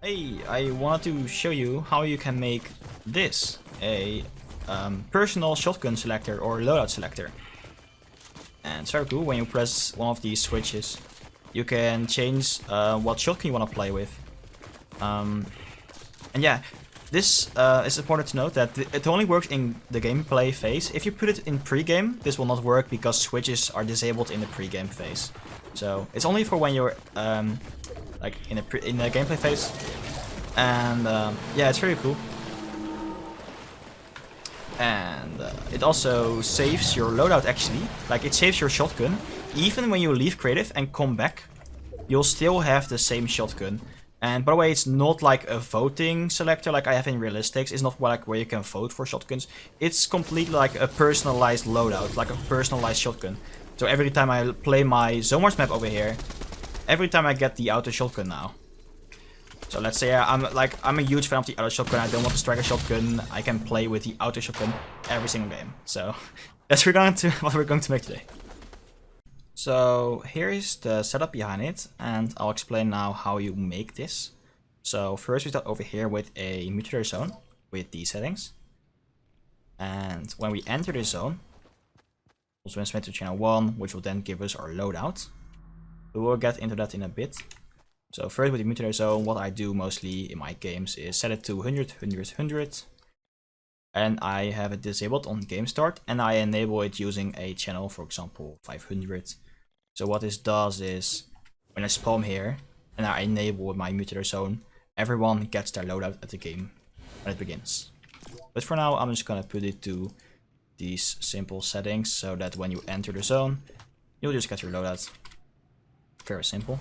Hey, I wanted to show you how you can make this a personal shotgun selector or loadout selector. And it's very cool. When you press one of these switches, you can change what shotgun you want to play with. And yeah, this is important to note that it only works in the gameplay phase. If you put it in pre-game, this will not work because switches are disabled in the pre-game phase. So it's only for when you're like in the gameplay phase. And yeah, it's very cool. And it also saves your loadout actually. Like it saves your shotgun. Even when you leave creative and come back, you'll still have the same shotgun. And by the way, it's not like a voting selector like I have in Realistics. It's not like where you can vote for shotguns. It's completely like a personalized loadout, like a personalized shotgun. So every time I play my Zone Wars map over here, every time I get the auto shotgun now. So let's say I'm a huge fan of the auto shotgun. I don't want the striker shotgun. I can play with the auto shotgun every single game. So that's what we're going to make today. So here is the setup behind it, and I'll explain now how you make this. So first we start over here with a mutator zone with these settings. And when we enter this zone, we'll transmit to channel 1, which will then give us our loadout. We will get into that in a bit. So first with the mutator zone, what I do mostly in my games is set it to 100, 100, 100. And I have it disabled on game start, and I enable it using a channel, for example, 500. So what this does is, when I spawn here, and I enable my mutator zone, everyone gets their loadout at the game when it begins. But for now, I'm just gonna put it to these simple settings, so that when you enter the zone, you'll just get your loadout. Very simple.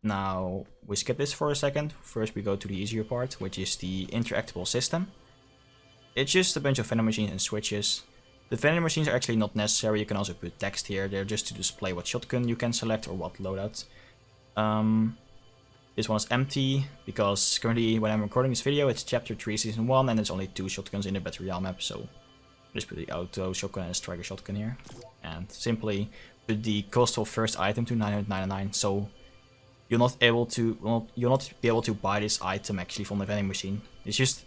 Now, we skip this for a second. First we go to the easier part, which is the interactable system. It's just a bunch of vending machines and switches. The vending machines are actually not necessary. You can also put text here. They're just to display what shotgun you can select or what loadout. This one is empty because currently when I'm recording this video, it's chapter 3 season 1 and there's only 2 shotguns in the Battle Royale map. So just put the auto shotgun and striker shotgun here. And simply put the cost of first item to 999. So you'll not be able to buy this item actually from the vending machine. It's just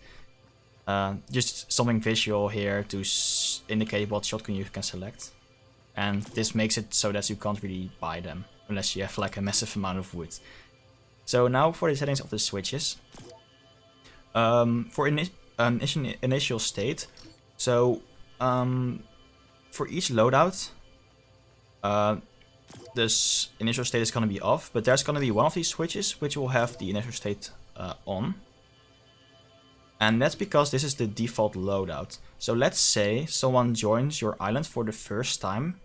something visual here to indicate what shotgun you can select. And this makes it so that you can't really buy them unless you have like a massive amount of wood. So now for the settings of the switches. For initial state, so for each loadout, this initial state is going to be off, but there's going to be one of these switches which will have the initial state on. And that's because this is the default loadout. So let's say someone joins your island for the first time.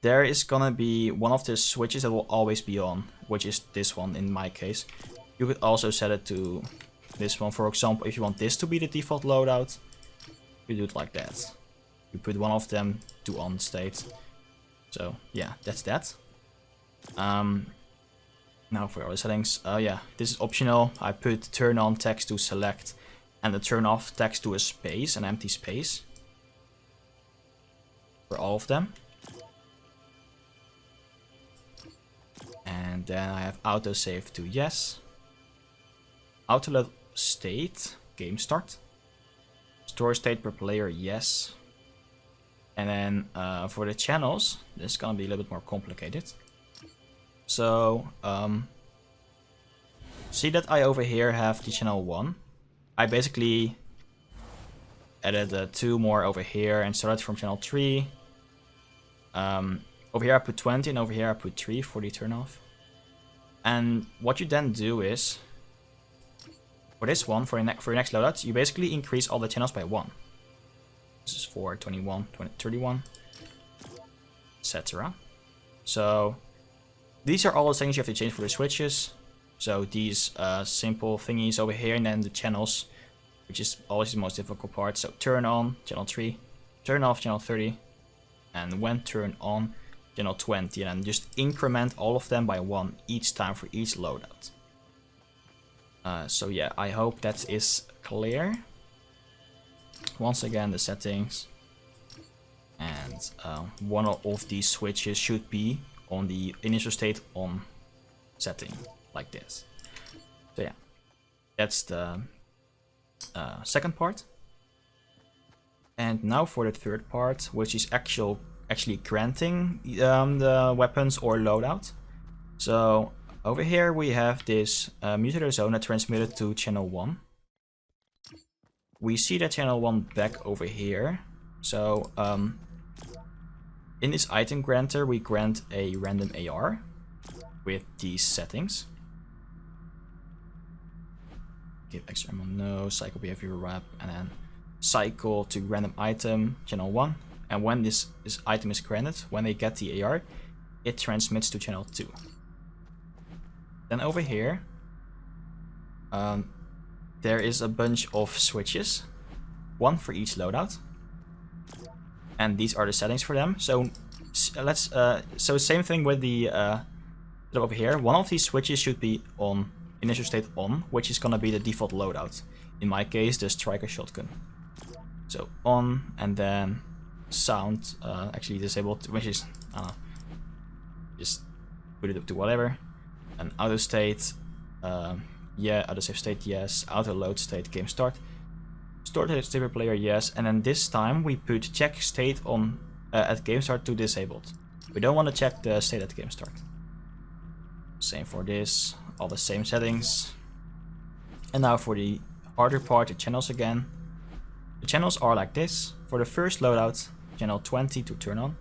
There is gonna be one of the switches that will always be on, which is this one in my case. You could also set it to this one. For example, if you want this to be the default loadout, you do it like that. You put one of them to on state. So yeah, that's that. Now for other settings, yeah, this is optional. I put turn on text to select and the turn off text to a space, an empty space. For all of them. And then I have autosave to yes. Autoload state, game start. Store state per player, yes. And then for the channels, this is gonna be a little bit more complicated. So, see that I over here have the channel 1. I basically added 2 more over here and started from channel 3. Over here I put 20 and over here I put 3 for the turn off. And what you then do is, for this one, for your next loadout, you basically increase all the channels by 1. This is for 21, 20, 31, etc. So these are all the things you have to change for the switches. So these simple thingies over here, and then the channels, which is always the most difficult part. So turn on, channel 3, turn off, channel 30, and when turn on, channel 20, and then just increment all of them by 1 each time for each loadout. So yeah, I hope that is clear. Once again, the settings, and one of these switches should be on the initial state on setting, like this. So yeah, that's the second part. And now for the third part, which is actually granting the weapons or loadout. So over here we have this mutator zone that transmitted to channel 1. We see that channel 1 back over here. So in this item granter, we grant a random AR with these settings. Give extra ammo, no, cycle behavior wrap, and then cycle to random item, channel 1. And when this item is granted, when they get the AR, it transmits to channel 2. Then over here, there is a bunch of switches, one for each loadout. And these are the settings for them. So so same thing with the over here. One of these switches should be on initial state on, which is gonna be the default loadout. In my case, the striker shotgun. So on, and then sound actually disabled, which is just put it up to whatever. And auto state, yeah, auto save state, yes. Auto load state, game start. Store state per player, yes. And then this time we put check state on at game start to disabled. We don't want to check the state at game start. Same for this, all the same settings. And now for the harder part, the channels again. The channels are like this. For the first loadout, channel 20 to turn on.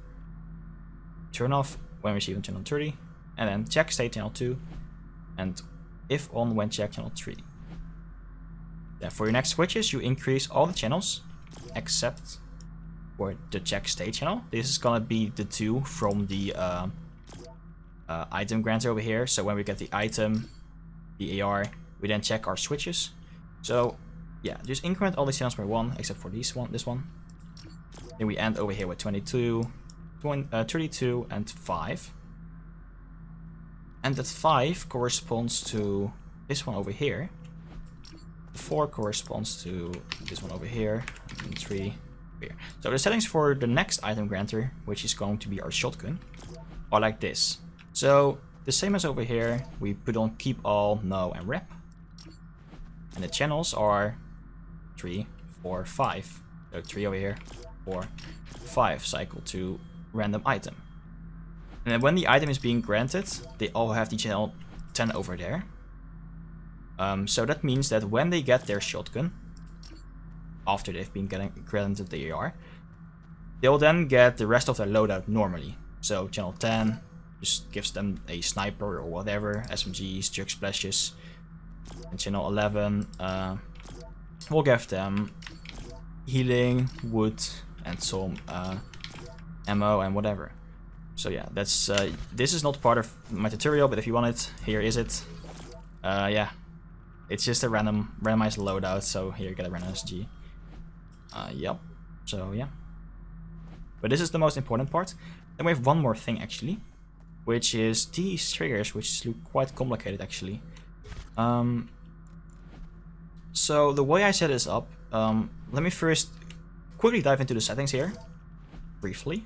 Turn off when receiving channel 30. And then check state channel 2. And if on when check channel 3. Then for your next switches, you increase all the channels except for the check state channel. This is gonna be the 2 from the item granter over here. So when we get the item, the AR, we then check our switches. So yeah, just increment all the channels by 1 except for this one. Then we end over here with 22, 32, and 5. And that 5 corresponds to this one over here. 4 corresponds to this one over here, and 3 here. So the settings for the next item granter, which is going to be our shotgun, are like this. So the same as over here, we put on keep all, no, and rep. And the channels are 3, 4, 5. So 3 over here, 4, 5. Cycle to random item. And then when the item is being granted, they all have the channel 10 over there. So that means that when they get their shotgun, after they've been granted the AR, they'll then get the rest of their loadout normally. So channel 10 just gives them a sniper or whatever, SMGs, jerk splashes. And channel 11 will give them healing, wood, and some ammo and whatever. So yeah, that's this is not part of my tutorial, but if you want it, here is it. Yeah. It's just a randomized loadout, so here you get a random SG. Yep. So yeah. But this is the most important part. Then we have one more thing actually, which is these triggers, which look quite complicated actually. So the way I set this up, let me first quickly dive into the settings here, briefly.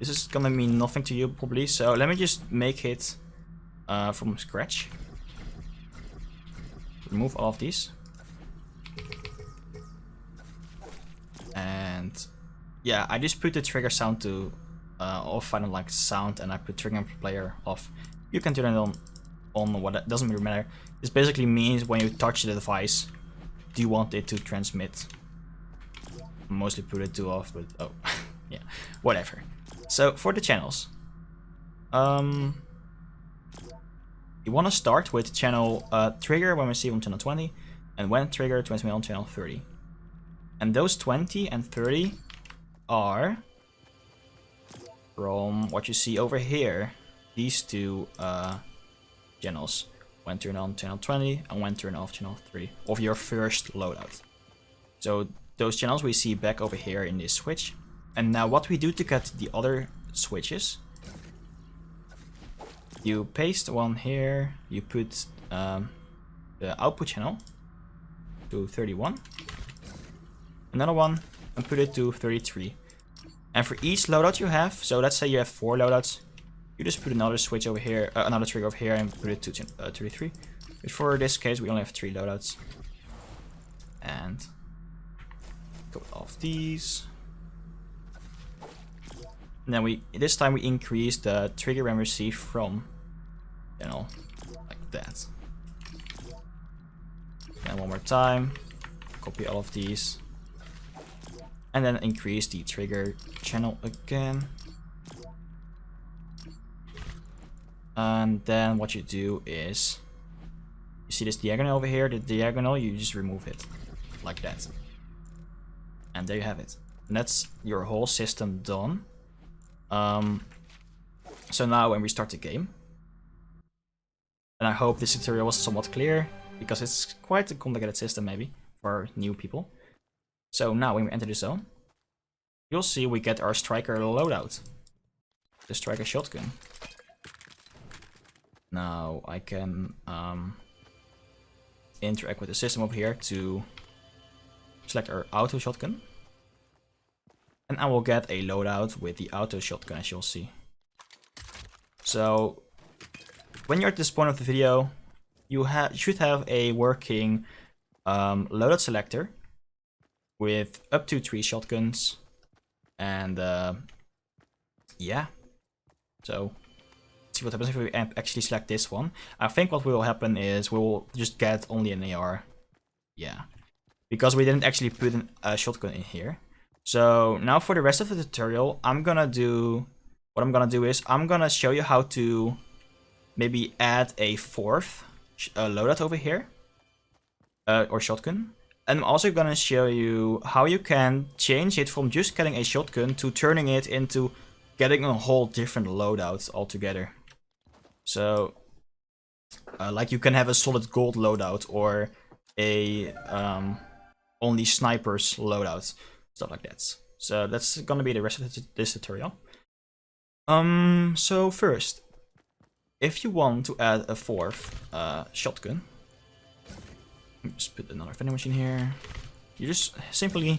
This is gonna mean nothing to you probably, so let me just make it from scratch. Remove all of these. And yeah, I just put the trigger sound to off. I don't like sound, and I put trigger player off. You can turn it on what, it doesn't really matter. This basically means when you touch the device, do you want it to transmit? Mostly put it to off, but oh yeah, whatever. So for the channels, you want to start with channel trigger when we see on channel 20, and when trigger transmit on channel 30. And those 20 and 30 are from what you see over here. These two channels, when turn on channel 20 and when turn off channel 3 of your first loadout. So those channels we see back over here in this switch. And now what we do to get the other switches, you paste one here, you put the output channel to 31, another one, and put it to 33. And for each loadout you have, so let's say you have 4 loadouts, you just put another switch over here, another trigger over here, and put it to 33. But for this case, we only have 3 loadouts. And go off these. And then this time we increase the trigger when received from, like that. And one more time, copy all of these. And then increase the trigger channel again. And then what you do is, you see this diagonal over here, the diagonal, you just remove it. Like that. And there you have it. And that's your whole system done. So now when we start the game, and I hope this tutorial was somewhat clear, because it's quite a complicated system maybe for new people. So now when we enter the zone, you'll see we get our striker loadout, the striker shotgun. Now I can interact with the system over here to select our auto shotgun. And I will get a loadout with the auto shotgun, as you'll see. So when you're at this point of the video, you should have a working loadout selector with up to 3 shotguns. And yeah, so let's see what happens if we actually select this one. I think what will happen is we will just get only an AR. Yeah, because we didn't actually put a shotgun in here. So now for the rest of the tutorial, I'm gonna show you how to maybe add a 4th loadout over here, or shotgun. And I'm also gonna show you how you can change it from just getting a shotgun to turning it into getting a whole different loadout altogether. So, like you can have a solid gold loadout or a only snipers loadout, stuff like that. So that's gonna be the rest of this tutorial. So first, if you want to add a 4th shotgun, just put another vending machine here. You just simply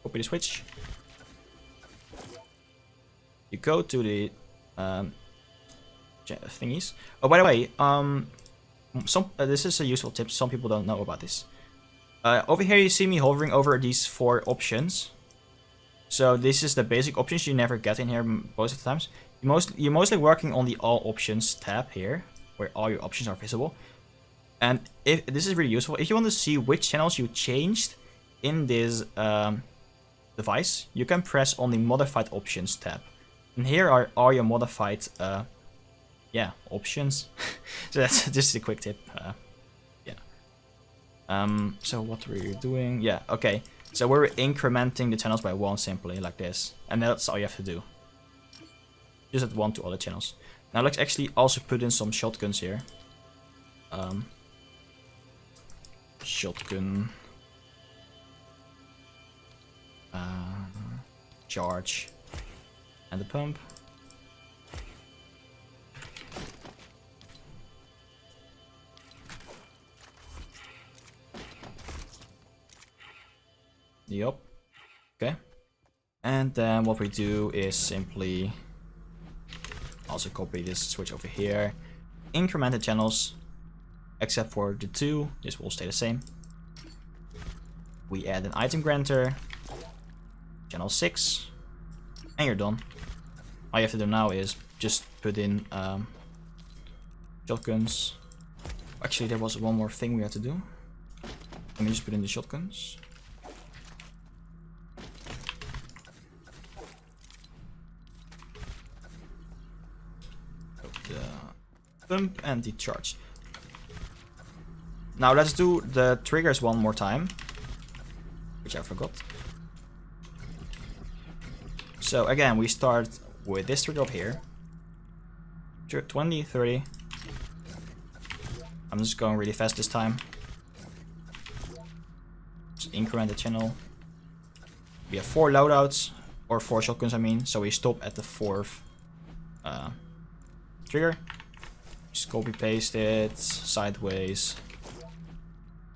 copy the switch. You go to the thingies. Oh, by the way, this is a useful tip. Some people don't know about this. Over here, you see me hovering over these 4 options. So this is the basic options you never get in here most of the times. You're mostly working on the All Options tab here, where all your options are visible. And if this is really useful, if you want to see which channels you changed in this device, you can press on the Modified Options tab. And here are all your modified options. So that's just a quick tip. So what were you doing? Yeah, okay. So we're incrementing the channels by 1 simply, like this. And that's all you have to do. Just add 1 to all the channels. Now let's actually also put in some shotguns here. Shotgun. Charge. And the pump. Yup. Okay. And then what we do is simply also copy this switch over here. Increment the channels, except for the 2. This will stay the same. We add an item granter. Channel 6. And you're done. All you have to do now is just put in shotguns. Actually, there was one more thing we had to do. Let me just put in the shotguns. Pump and the charge. Now let's do the triggers one more time, which I forgot. So again, we start with this trigger up here. 20, 30. I'm just going really fast this time. Just increment the channel. We have 4 loadouts, or 4 shotguns I mean, so we stop at the 4th trigger. Just copy paste it sideways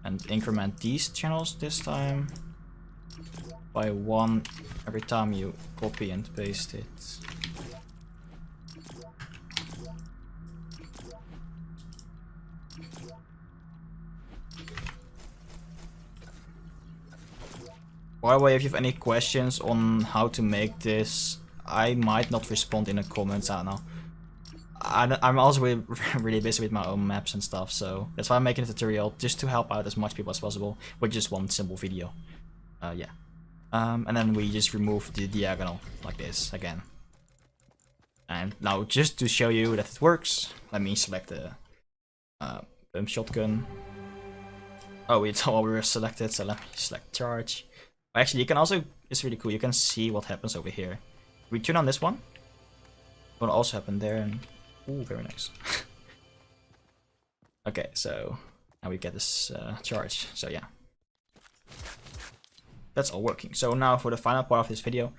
and increment these channels this time by 1 every time you copy and paste it. By the way, if you have any questions on how to make this, I might not respond in the comments, I don't know. I'm also really, really busy with my own maps and stuff, so that's why I'm making a tutorial, just to help out as much people as possible with just one simple video. Yeah. And then we just remove the diagonal, like this, again. And now, just to show you that it works, let me select the pump shotgun. Oh, it's already selected, so let me select charge. Actually, you can also, it's really cool, you can see what happens over here. We turn on this one. What will also happen there, and ooh, very nice. Okay, so now we get this charge, so yeah. That's all working. So now for the final part of this video,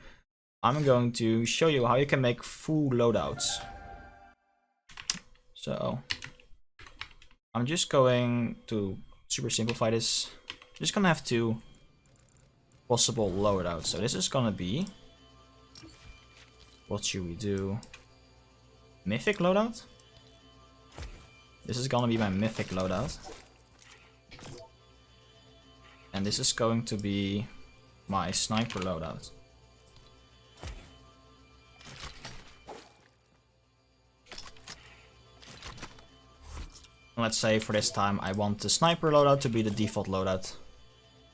I'm going to show you how you can make full loadouts. So I'm just going to super simplify this. I'm just gonna have two possible loadouts. So this is gonna be, what should we do? Mythic loadout? This is gonna be my mythic loadout. And this is going to be my sniper loadout. Let's say for this time I want the sniper loadout to be the default loadout.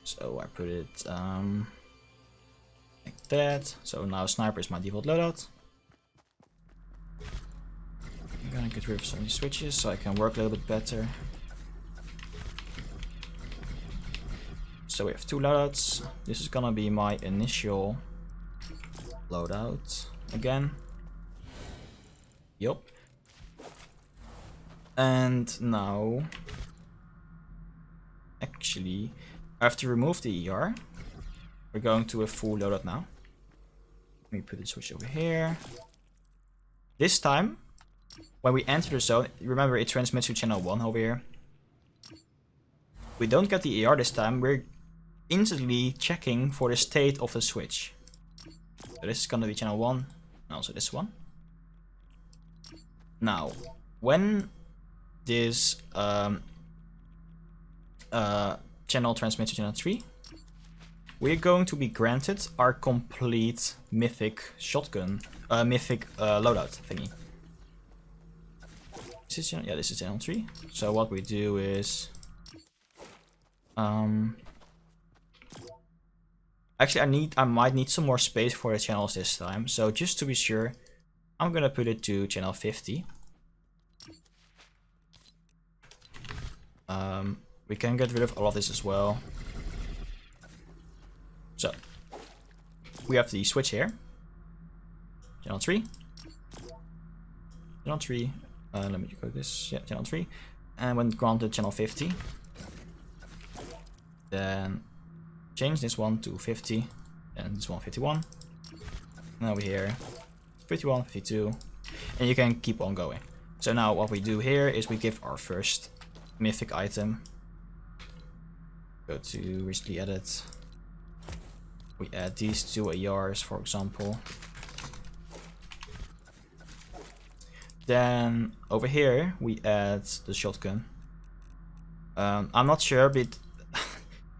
So I put it like that. So now sniper is my default loadout. I'm gonna get rid of some of these switches so I can work a little bit better. So we have two loadouts. This is gonna be my initial loadout again. Yup. And now, actually, I have to remove the ER. We're going to a full loadout now. Let me put the switch over here. This time, when we enter the zone, remember it transmits to channel 1 over here. We don't get the ER this time, we're instantly checking for the state of the switch. So this is gonna be channel 1, and also this one. Now, when this channel transmits to channel 3, we're going to be granted our complete mythic shotgun, mythic loadout thingy. This is channel, yeah, this is channel 3. So what we do is, actually I might need some more space for the channels this time. So just to be sure, I'm gonna put it to channel 50. We can get rid of all of this as well. So we have the switch here. Channel 3. Channel 3. Let me go this. Yeah, channel 3. And when granted channel 50, then change this one to 50 and this one 51. Now we're here 51, 52, and you can keep on going. So now what we do here is we give our first mythic item. Go to recently added. We add these two ARs, for example. Then over here we add the shotgun. I'm not sure, but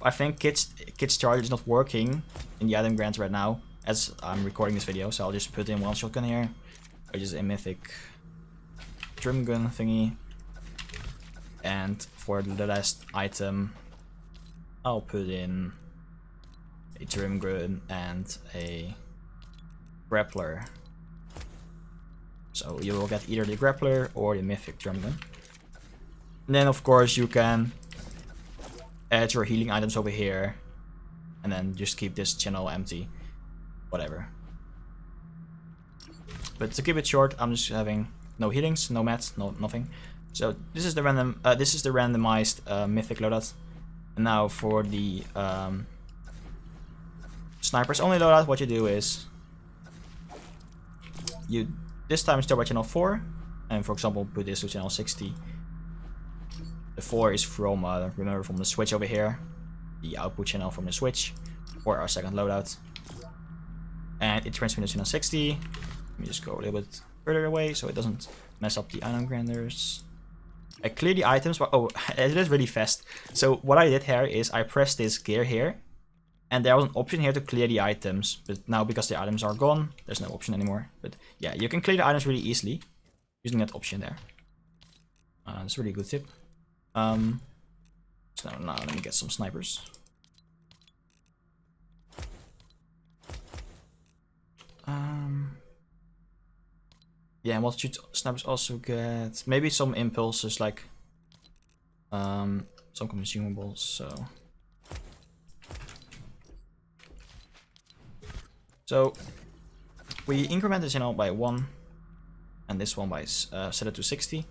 I think Kit's charge is not working in the item grant right now as I'm recording this video, so I'll just put in one shotgun here, which is a mythic drum gun thingy. And for the last item, I'll put in a drum gun and a grappler. So you will get either the grappler or the mythic drum gun. And then of course you can add your healing items over here and then just keep this channel empty. Whatever. But to keep it short, I'm just having no healings, no mats, no nothing. So this is the random this is the randomized mythic loadout. And now for the snipers only loadout, what you do is you this time start by channel 4 and for example put this to channel 60. The 4 is from remember from the switch over here, the output channel from the switch for our second loadout. And it transmits to channel 60. Let me just go a little bit further away so it doesn't mess up the item grinders. I clear the items, but oh, it is really fast. So what I did here is I pressed this gear here, and there was an option here to clear the items. But now because the items are gone, there's no option anymore. But yeah, you can clear the items really easily using that option there. That's a really good tip. So now let me get some snipers. Yeah, and what should snipers also get? Maybe some impulses, like some consumables. So we increment this channel by 1, and this one by set it to 60,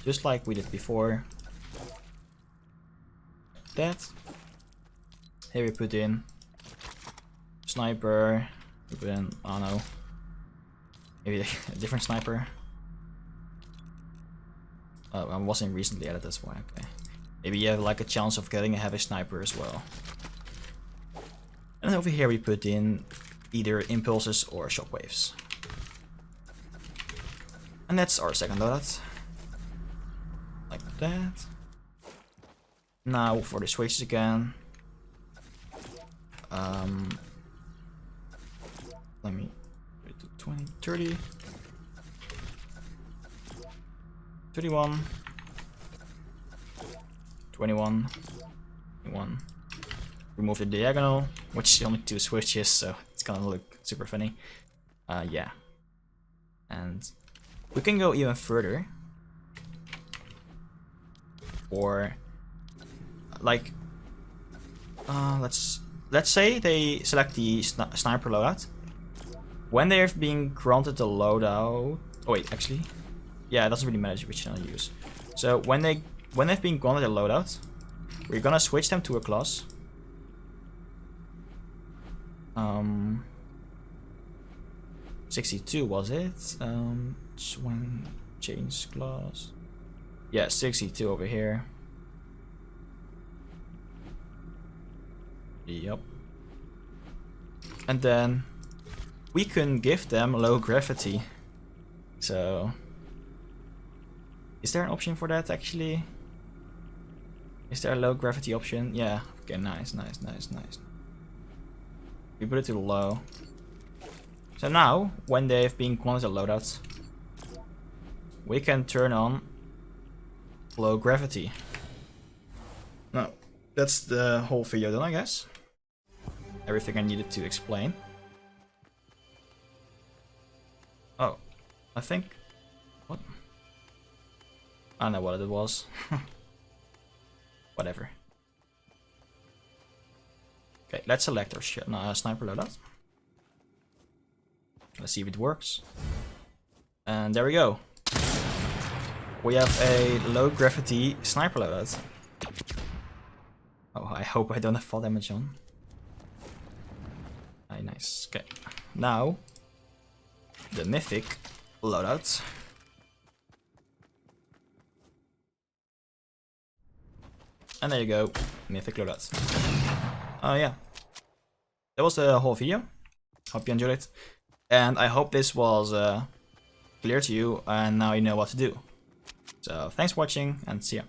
just like we did before. That. Here we put in sniper. We put in, I don't know, maybe a different sniper. Oh, I wasn't recently added, that's why. Okay. Maybe you have like a chance of getting a heavy sniper as well. And then over here we put in either impulses or shockwaves. And that's our second loadout. Like that. Now for the switches again. Let me do 20, 30, 31, 21, 21. Remove the diagonal, which is only 2 switches, so it's gonna look super funny. Yeah. And we can go even further. Or like let's say they select the sniper loadout. When they have been granted the loadout, oh wait, actually, yeah, it doesn't really matter which channel you use. So when they've been granted a loadout, we're gonna switch them to a class. 62 was it? When change class. Yeah, 62 over here. Yep. And then we can give them low gravity. So is there an option for that actually? Is there a low gravity option? Yeah. Okay, nice. We put it to low. So now, when they've been granted loadouts, we can turn on low gravity. Now, that's the whole video done, I guess. Everything I needed to explain. Oh, I think... What? I don't know what it was. Whatever. Okay, let's select our sniper loadout. Let's see if it works. And there we go. We have a low gravity sniper loadout. Oh, I hope I don't have fall damage on. Nice. Okay. Now, the mythic loadout. And there you go, mythic loadout. Yeah. That was the whole video. Hope you enjoyed it. And I hope this was clear to you and now you know what to do. So thanks for watching and see ya.